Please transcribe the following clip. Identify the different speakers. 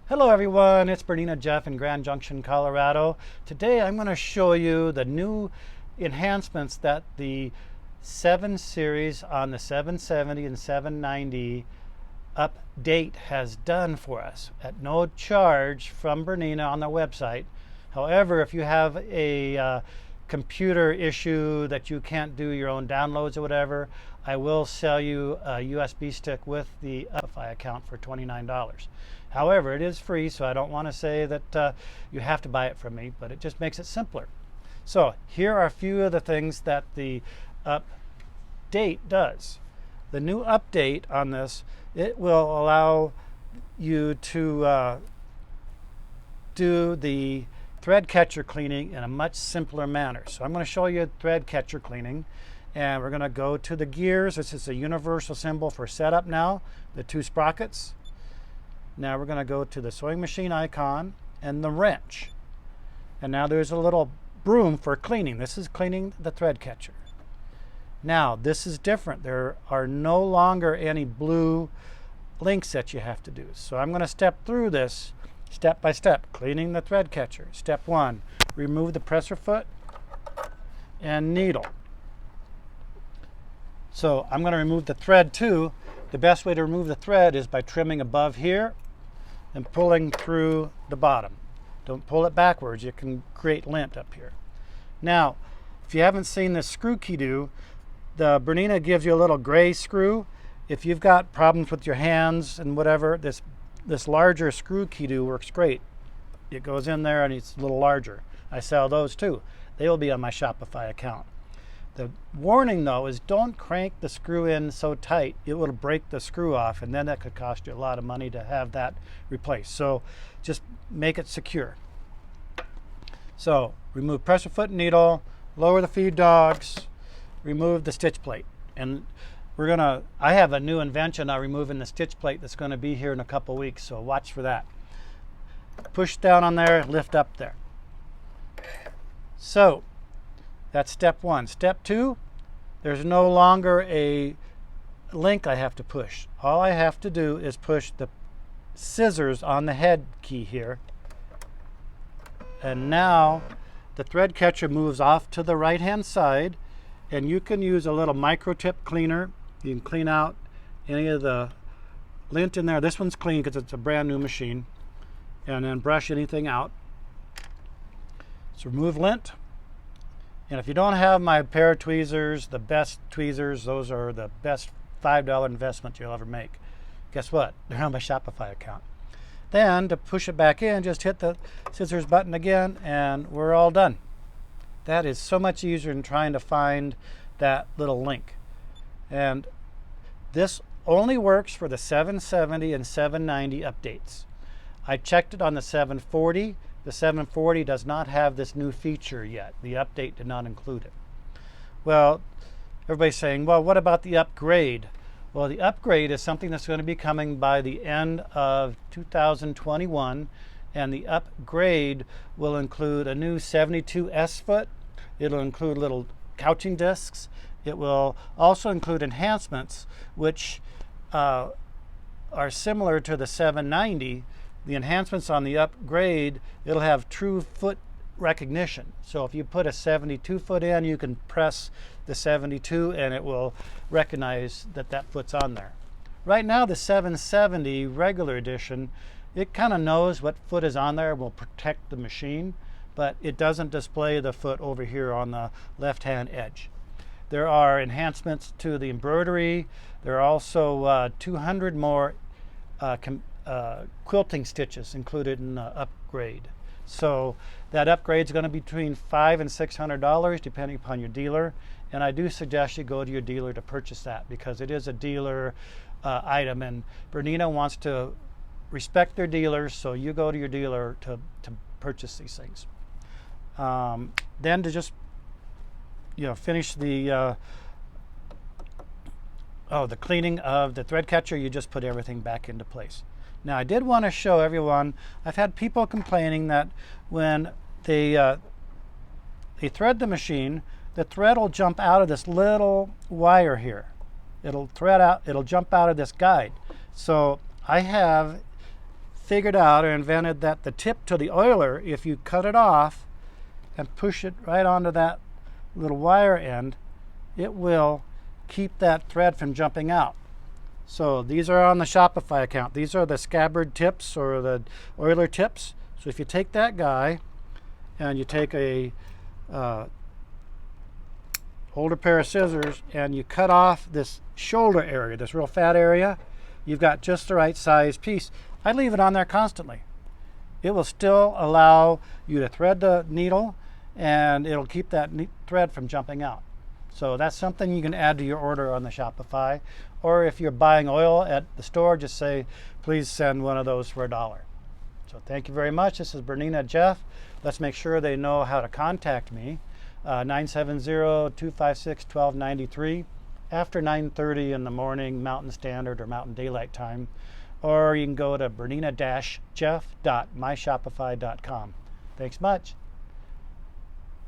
Speaker 1: Hello everyone, it's Bernina Jeff in Grand Junction, Colorado. Today I'm going to show you the new enhancements that the 7 series on the 770 and 790 update has done for us at no charge from Bernina on their website. However, if you have a computer issue that you can't do your own downloads or whatever, I will sell you a USB stick with the Jpvlefty account for $29. However, it is free, so I don't want to say that you have to buy it from me, but it just makes it simpler. So here are a few of the things that the update does. The new update on this, it will allow you to do the thread catcher cleaning in a much simpler manner. So I'm going to show you thread catcher cleaning, and we're going to go to the gears. This is a universal symbol for setup now, the 2 sprockets. Now we're going to go to the sewing machine icon and the wrench. And now there's a little broom for cleaning. This is cleaning the thread catcher. Now this is different. There are no longer any blue links that you have to do. So I'm going to step through this step by step, cleaning the thread catcher. Step 1, remove the presser foot and needle. So I'm going to remove the thread too. The best way to remove the thread is by trimming above here and pulling through the bottom. Don't pull it backwards. You can create lint up here. Now, if you haven't seen this screw key-do, the Bernina gives you a little gray screw. If you've got problems with your hands and whatever, this larger screw key-do works great. It goes in there and it's a little larger. I sell those too. They will be on my Jpvlefty account. The warning though is don't crank the screw in so tight. It will break the screw off, and then that could cost you a lot of money to have that replaced. So just make it secure. So remove presser foot and needle, lower the feed dogs, remove the stitch plate. And I have a new invention on removing the stitch plate that's going to be here in a couple weeks, so watch for that. Push down on there, lift up there. So that's step 1. Step 2, there's no longer a link I have to push. All I have to do is push the scissors on the head key here. And now the thread catcher moves off to the right hand side, and you can use a little micro tip cleaner. You can clean out any of the lint in there. This one's clean because it's a brand new machine. And then brush anything out. So remove lint. And if you don't have my pair of tweezers, the best tweezers, those are the best $5 investment you'll ever make. Guess what? They're on my Jpvlefty account. Then to push it back in, just hit the scissors button again and we're all done. That is so much easier than trying to find that little link. And this only works for the 770 and 790 updates. I checked it on the 740. The 740 does not have this new feature yet. The update did not include it. Well, everybody's saying, well, what about the upgrade? Well, the upgrade is something that's going to be coming by the end of 2021, and the upgrade will include a new 72S foot. It'll include little couching discs. It will also include enhancements which are similar to the 790. The enhancements on the upgrade, it'll have true foot recognition. So if you put a 72 foot in, you can press the 72 and it will recognize that that foot's on there. Right now, the 770 regular edition, it kind of knows what foot is on there, will protect the machine, but it doesn't display the foot over here on the left-hand edge. There are enhancements to the embroidery. There are also 200 more quilting stitches included in the upgrade. So that upgrade is going to be between $500 and $600 depending upon your dealer, and I do suggest you go to your dealer to purchase that because it is a dealer item, and Bernina wants to respect their dealers, so you go to your dealer to purchase these things. Then to just finish the cleaning of the thread catcher, you just put everything back into place. Now I did want to show everyone, I've had people complaining that when they thread the machine, the thread will jump out of this little wire here. It'll jump out of this guide. So I have figured out or invented that the tip to the oiler, if you cut it off and push it right onto that little wire end, it will keep that thread from jumping out. So these are on the Jpvlefty account. These are the scabbard tips or the oiler tips. So if you take that guy and you take a older pair of scissors and you cut off this shoulder area, this real fat area, you've got just the right size piece. I leave it on there constantly. It will still allow you to thread the needle, and it'll keep that thread from jumping out. So that's something you can add to your order on the Jpvlefty. Or if you're buying oil at the store, just say, please send one of those for $1. So thank you very much. This is Bernina Jeff. Let's make sure they know how to contact me. 970-256-1293 after 9:30 in the morning Mountain Standard or Mountain Daylight Time. Or you can go to bernina-jeff.myjpvlefty.com. Thanks much.